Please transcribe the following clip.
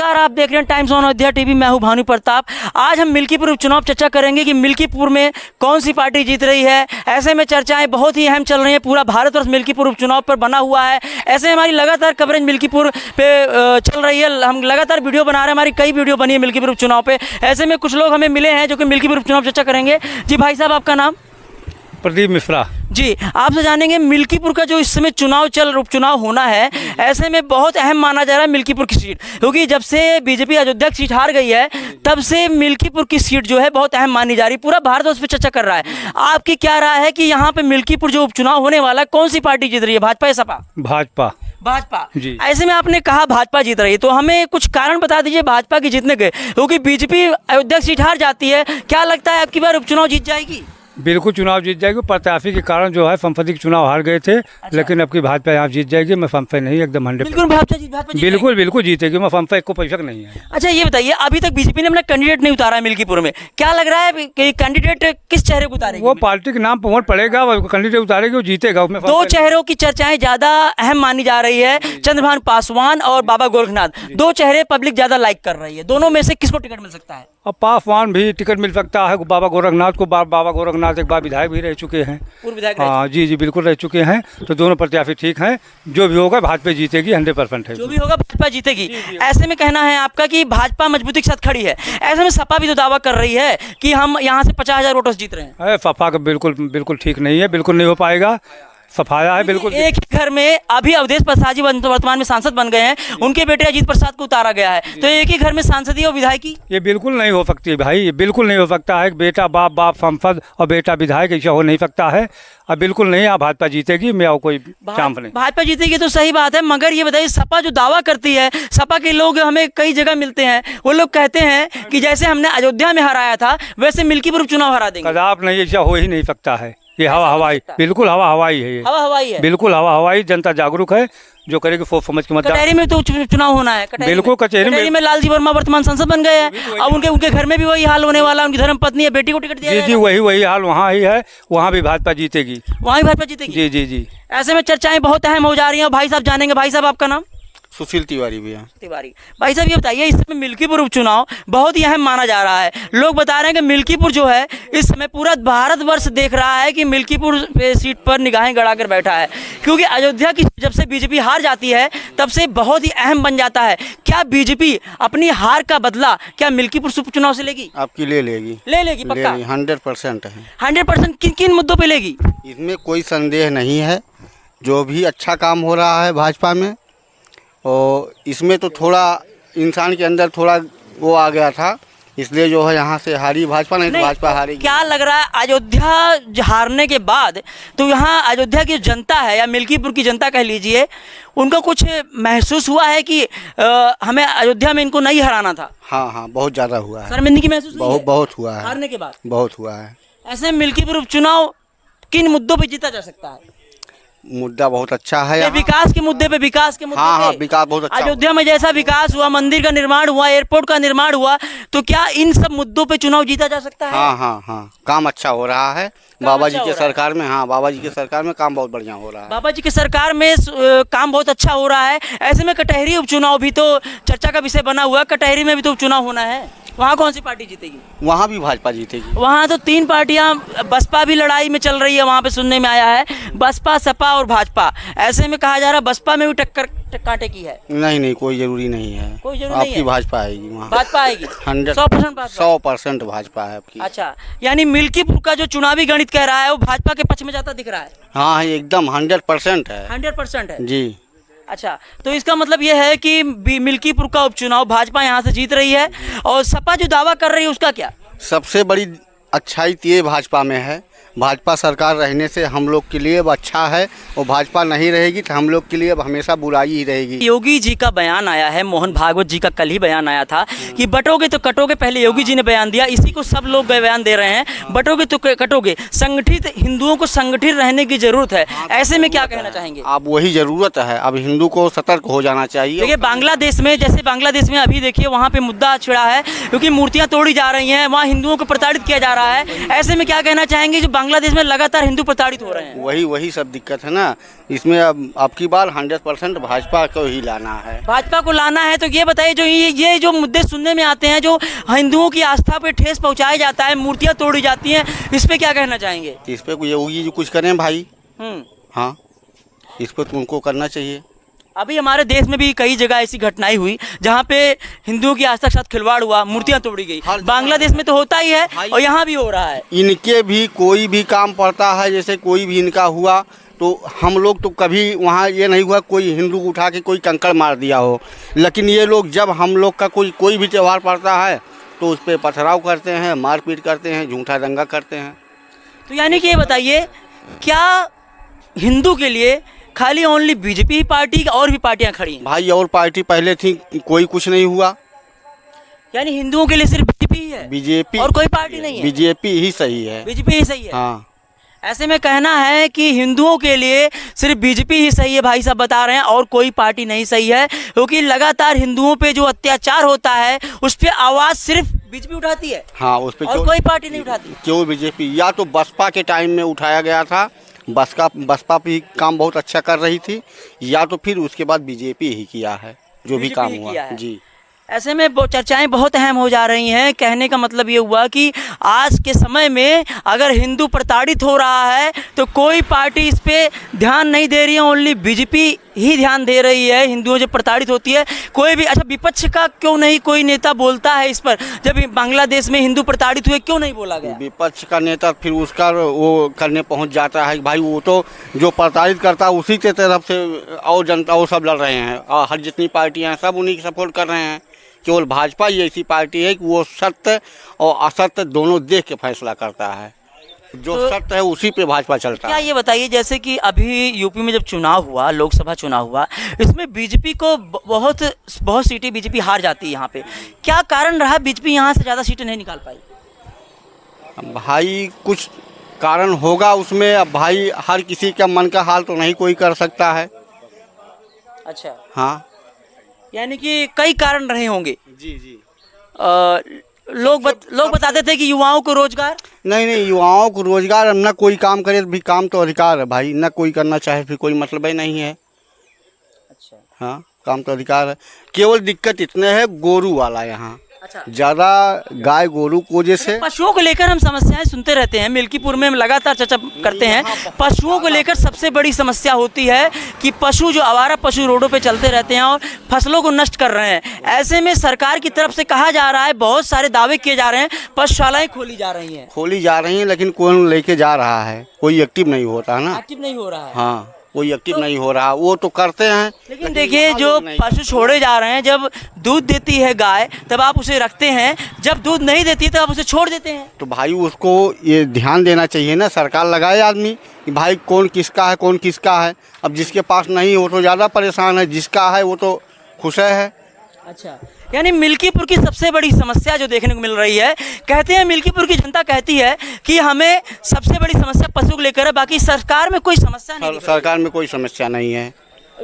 नमस्कार, आप देख रहे हैं टाइम्स ऑन अयोध्या टीवी। मैं हूं भानु प्रताप। आज हम मिल्कीपुर उपचुनाव चर्चा करेंगे कि मिल्कीपुर में कौन सी पार्टी जीत रही है। ऐसे में चर्चाएं बहुत ही अहम चल रही हैं। पूरा भारतवर्ष मिल्कीपुर उपचुनाव पर बना हुआ है। ऐसे हमारी लगातार कवरेज मिल्कीपुर पे चल रही है। हम लगातार वीडियो बना रहे हैं, हमारी कई वीडियो बनी है मिल्कीपुर उपचुनाव पे। ऐसे में कुछ लोग हमें मिले हैं जो कि मिल्कीपुर उपचुनाव चर्चा करेंगे। जी भाई साहब, आपका नाम? प्रदीप मिश्रा जी, आपसे जानेंगे मिल्कीपुर का जो इस समय उपचुनाव होना है, ऐसे में बहुत अहम माना जा रहा है मिल्कीपुर की सीट, क्योंकि जब से बीजेपी अयोध्या की सीट हार गई है तब से मिल्कीपुर की सीट जो है बहुत अहम मानी जा रही है। पूरा भारत उस पर चर्चा कर रहा है। आपकी क्या राय है कि यहाँ पे मिल्कीपुर जो उपचुनाव होने वाला है, कौन सी पार्टी जीत रही है, भाजपा या सपा? भाजपा जी। ऐसे में आपने कहा भाजपा जीत रही है, तो हमें कुछ कारण बता दीजिए भाजपा की जीतने के, क्योंकि बीजेपी अयोध्या की सीट हार जाती है। क्या लगता है आपकी बार उपचुनाव जीत जाएगी? बिल्कुल चुनाव जीत जाएगी। प्रत्याशी के कारण जो है संसदीय के चुनाव हार गए थे। अच्छा। लेकिन अब की भाजपा यहाँ जीत जाएगी। मैं संशय नहीं, एकदम 100% बिल्कुल जीतेगी। मैं संशय को पैसा नहीं है। अच्छा, ये बताइए, अभी तक बीजेपी ने अपना कैंडिडेट नहीं उतारा है मिल्कीपुर में। क्या लग रहा है कि कैंडिडेट किस चेहरे को उतारेगी? वो पार्टी के नाम पर वोट पड़ेगा, कैंडिडेट उतारेगी, वो जीतेगा। दो चेहरों की चर्चाएं ज्यादा अहम मानी जा रही है, चंद्रभान पासवान और बाबा गोरखनाथ। दो चेहरे पब्लिक ज्यादा लाइक कर रही है। दोनों में से किसको टिकट मिल सकता है? और पासवान भी टिकट मिल सकता है। बाबा गोरखनाथ को बाबा गोरखनाथ एक बार विधायक भी रह चुके हैं। हाँ जी, बिल्कुल रह चुके हैं। तो दोनों प्रत्याशी ठीक हैं। जो भी होगा भाजपा जीतेगी, 100% है। जो भी होगा भाजपा जीतेगी। ऐसे में कहना है आपका कि भाजपा मजबूती के साथ खड़ी है। ऐसे में सपा भी तो दावा कर रही है कि हम यहाँ से 50,000 वोटों से जीत रहे हैं। सपा का बिल्कुल ठीक नहीं है, बिल्कुल नहीं हो पाएगा। सफाया है बिल्कुल। एक ही घर में अभी अवधेश प्रसाद जी वर्तमान में सांसद बन गए हैं, उनके बेटे अजीत प्रसाद को उतारा गया है, तो एक ही घर में सांसदी और विधायकी, ये बिल्कुल नहीं हो सकती है भाई। ये बिल्कुल नहीं हो सकता है। बेटा बाप सांसद और बेटा विधायक ऐसा हो नहीं सकता है। अब बिल्कुल नहीं। आप भाजपा जीतेगी, मैं और कोई चांस नहीं। भाजपा जीतेगी तो सही बात है, मगर ये बताइए सपा जो दावा करती है, सपा के लोग हमें कई जगह मिलते हैं, वो लोग कहते हैं कि जैसे हमने अयोध्या में हराया था वैसे मिल्कीपुर उपचुनाव हरा देंगे। कदाप नहीं, ऐसा हो ही नहीं सकता है। ये हवा हवाई, बिल्कुल हवा हवाई है। ये हवा हवाई है, बिल्कुल हवा हवाई। जनता जागरूक है, जो करेगी सोच समझ के मतदान। कचहरी में तो चुनाव होना है। बिल्कुल कचहरी में लालजी वर्मा वर्तमान सांसद बन गए हैं। अब उनके घर में भी वही हाल होने वाला। उनकी धर्म पत्नी है, बेटी को टिकट दिया। जी, वही हाल वहाँ ही है। वहाँ भी भाजपा जीतेगी। वहाँ भी भाजपा जीतेगी। जी। ऐसे में चर्चाएं बहुत अहम हो जा रही हैं। भाई साहब जानेंगे। भाई साहब, आपका नाम? सुशील तिवारी भैया। तिवारी भाई साहब, ये बताइए, इस समय मिल्कीपुर उपचुनाव बहुत ही अहम माना जा रहा है। लोग बता रहे हैं कि मिल्कीपुर जो है इस समय पूरा भारतवर्ष देख रहा है कि मिल्कीपुर सीट पर निगाहें गड़ाकर बैठा है, क्योंकि अयोध्या की जब से बीजेपी हार जाती है तब से बहुत ही अहम बन जाता है। क्या बीजेपी अपनी हार का बदला क्या मिल्कीपुर उपचुनाव से लेगी? आपकी ले लेगी पक्का? 100% है। 100%? किन मुद्दों पर लेगी? इसमें कोई संदेह नहीं है। जो भी अच्छा काम हो रहा है भाजपा में, और इसमें तो थोड़ा इंसान के अंदर थोड़ा वो आ गया था, इसलिए जो है यहाँ से हारी भाजपा। नहीं तो भाजपा हारेगी। क्या लग रहा है अयोध्या हारने के बाद तो यहाँ अयोध्या की जनता है या मिल्कीपुर की जनता कह लीजिए, उनको कुछ महसूस हुआ है कि हमें अयोध्या में इनको नहीं हराना था? हाँ, बहुत ज़्यादा हुआ है। शर्मिंदगी महसूस बहुत हुआ है हारने के बाद। बहुत हुआ है। ऐसे मिल्कीपुर उपचुनाव किन मुद्दों पर जीता जा सकता है? मुद्दा बहुत अच्छा है। विकास के मुद्दे पे, हाँ, विकास बहुत अच्छा। अयोध्या में जैसा विकास हुआ, मंदिर का निर्माण हुआ, एयरपोर्ट का निर्माण हुआ, तो क्या इन सब मुद्दों पे चुनाव जीता जा सकता है? हाँ, काम अच्छा हो रहा है बाबा जी के सरकार में। हाँ, बाबा जी के सरकार में काम बहुत बढ़िया हो रहा है। बाबा जी के सरकार में काम बहुत अच्छा हो रहा है। ऐसे में कटहरी उपचुनाव भी तो चर्चा का विषय बना हुआ। कटहरी में भी तो उपचुनाव होना है, वहाँ कौन सी पार्टी जीतेगी? वहाँ भी भाजपा जीतेगी। वहाँ तो 3 पार्टियाँ, बसपा भी लड़ाई में चल रही है, वहाँ पे सुनने में आया है, बसपा, सपा और भाजपा। ऐसे में कहा जा रहा है बसपा में भी टक्कर कांटे की है। नहीं, कोई जरूरी नहीं है। आपकी भाजपा आएगी वहाँ। भाजपा आएगी 100% भाजपा है आपकी। अच्छा, यानी मिल्कीपुर का जो चुनावी गणित कह रहा है वो भाजपा के पक्ष में जाता दिख रहा है। हाँ, एकदम 100% है। 100% है जी। अच्छा, तो इसका मतलब ये है कि मिल्कीपुर का उपचुनाव भाजपा यहाँ से जीत रही है, और सपा जो दावा कर रही है उसका क्या? सबसे बड़ी अच्छाई तो ये भाजपा में है। भाजपा सरकार रहने से हम लोग के लिए अब अच्छा है, और भाजपा नहीं रहेगी तो हम लोग के लिए अब हमेशा बुराई ही रहेगी। योगी जी का बयान आया है, मोहन भागवत जी का कल ही बयान आया था कि बटोगे तो कटोगे। पहले योगी जी ने बयान दिया, इसी को सब लोग बयान दे रहे हैं, बटोगे तो कटोगे। संगठित हिंदुओं को संगठित रहने की जरूरत है। ऐसे में क्या कहना चाहेंगे? अब वही जरूरत है। अब हिंदू को सतर्क हो जाना चाहिए। देखिए बांग्लादेश में, जैसे बांग्लादेश में अभी देखिए वहाँ पे मुद्दा छिड़ा है, क्योंकि मूर्तियाँ तोड़ी जा रही हैं, वहाँ हिंदुओं को प्रताड़ित किया जा रहा है। ऐसे में क्या कहना चाहेंगे जो बांग्लादेश में लगातार हिंदू प्रताड़ित हो रहे हैं। वही सब दिक्कत है ना। इसमें अब की बार 100% भाजपा को ही लाना है। भाजपा को लाना है। तो ये बताइए, जो ये जो मुद्दे सुनने में आते हैं, जो हिंदुओं की आस्था पे ठेस पहुंचाया जाता है, मूर्तियां तोड़ी जाती हैं, इस पे क्या कहना चाहेंगे? इस पे योगी जी कुछ करें भाई। हाँ, इस पर तो उनको करना चाहिए। अभी हमारे देश में भी कई जगह ऐसी घटनाएं हुई जहाँ पे हिंदुओं की आस्था के साथ खिलवाड़ हुआ, मूर्तियां तोड़ी गई। बांग्लादेश में तो होता ही है और यहाँ भी हो रहा है। इनके भी कोई भी काम पड़ता है, जैसे कोई भी इनका हुआ तो हम लोग तो कभी वहाँ ये नहीं हुआ कोई हिंदू उठा के कोई कंकड़ मार दिया हो, लेकिन ये लोग जब हम लोग का कोई भी त्यौहार पड़ता है तो उस पर पथराव करते हैं, मारपीट करते हैं, झूठा दंगा करते हैं। तो यानी कि ये बताइए, क्या हिंदू के लिए खाली ओनली बीजेपी पार्टी और भी पार्टियां खड़ी हैं? भाई और पार्टी पहले थी, कोई कुछ नहीं हुआ। यानी हिंदुओं के लिए सिर्फ बीजेपी ही है? बीजेपी और कोई पार्टी नहीं है? बीजेपी ही सही है। बीजेपी ही सही है। हाँ, ऐसे में कहना है कि हिंदुओं के लिए सिर्फ बीजेपी ही सही है, भाई साहब बता रहे हैं, और कोई पार्टी नहीं सही है, क्योंकि लगातार हिंदुओं पे जो अत्याचार होता है उस पर आवाज़ सिर्फ बीजेपी उठाती है। हाँ, उस पर और कोई पार्टी नहीं उठाती। क्यों बीजेपी? या तो बसपा के टाइम में उठाया गया था, बसपा भी काम बहुत अच्छा कर रही थी, या तो फिर उसके बाद बीजेपी ही किया है जो भी काम हुआ जी। ऐसे में चर्चाएं बहुत अहम हो जा रही हैं। कहने का मतलब ये हुआ कि आज के समय में अगर हिंदू प्रताड़ित हो रहा है तो कोई पार्टी इस पे ध्यान नहीं दे रही है, ओनली बीजेपी ही ध्यान दे रही है। हिंदुओं जब प्रताड़ित होती है, कोई भी अच्छा विपक्ष का क्यों नहीं कोई नेता बोलता है इस पर? जब बांग्लादेश में हिंदू प्रताड़ित हुए क्यों नहीं बोला गया? विपक्ष का नेता फिर उसका वो करने पहुंच जाता है भाई, वो तो जो प्रताड़ित करता है उसी के तरफ से और जनता वो सब लड़ रहे हैं, और हर जितनी पार्टियां हैं सब उन्हीं की सपोर्ट कर रहे हैं। केवल भाजपा ही ऐसी पार्टी है कि वो सत्य और असत्य दोनों देख के फैसला करता है। जो तो सत्य है उसी पे भाजपा चलता क्या है। ये बताइए, जैसे कि अभी यूपी में जब चुनाव हुआ, लोकसभा चुनाव हुआ, इसमें बीजेपी को बहुत सीटें बीजेपी हार जाती है यहाँ पे। क्या कारण रहा बीजेपी यहाँ से ज़्यादा सीटें नहीं निकाल पाई? भाई कुछ कारण होगा उसमें। अब भाई हर किसी का मन का हाल तो नहीं कोई कर सकता है। अच्छा, हाँ, यानी कि कई कारण रहे होंगे। जी। लोग बताते थे कि युवाओं को रोजगार नहीं, युवाओं को रोजगार, न कोई काम करे भी काम तो अधिकार है भाई, न कोई करना चाहे फिर कोई मतलब ही नहीं है। अच्छा, हाँ, काम तो अधिकार है। केवल दिक्कत इतने है गोरू वाला यहाँ। अच्छा, ज़्यादा गाय गोरू को जैसे पशुओं को लेकर हम समस्याएं सुनते रहते हैं। मिल्कीपुर में हम लगातार चर्चा करते हैं। पशुओं को लेकर सबसे बड़ी समस्या होती है कि पशु जो आवारा पशु रोडों पे चलते रहते हैं और फसलों को नष्ट कर रहे हैं। ऐसे में सरकार की तरफ से कहा जा रहा है, बहुत सारे दावे किए जा रहे हैं, पशुशालाएं खोली जा रही हैं, लेकिन कौन लेके जा रहा है? कोई एक्टिव नहीं होता ना। एक्टिव नहीं हो रहा है। हाँ, कोई एक्टिव नहीं हो रहा। वो तो करते हैं, लेकिन देखिए, जो पशु छोड़े जा रहे हैं, जब दूध देती है गाय तब आप उसे रखते हैं, जब दूध नहीं देती तब आप उसे छोड़ देते हैं। तो भाई उसको ये ध्यान देना चाहिए ना, सरकार लगाए आदमी कि भाई कौन किसका है, कौन किसका है। अब जिसके पास नहीं हो तो ज़्यादा परेशान है, जिसका है वो तो खुश है। अच्छा, यानी मिल्कीपुर की सबसे बड़ी समस्या जो देखने को मिल रही है, कहते हैं मिल्कीपुर की जनता कहती है कि हमें सबसे बड़ी समस्या पशु को लेकर है, बाकी सरकार में कोई समस्या नहीं। सरकार में कोई समस्या नहीं है।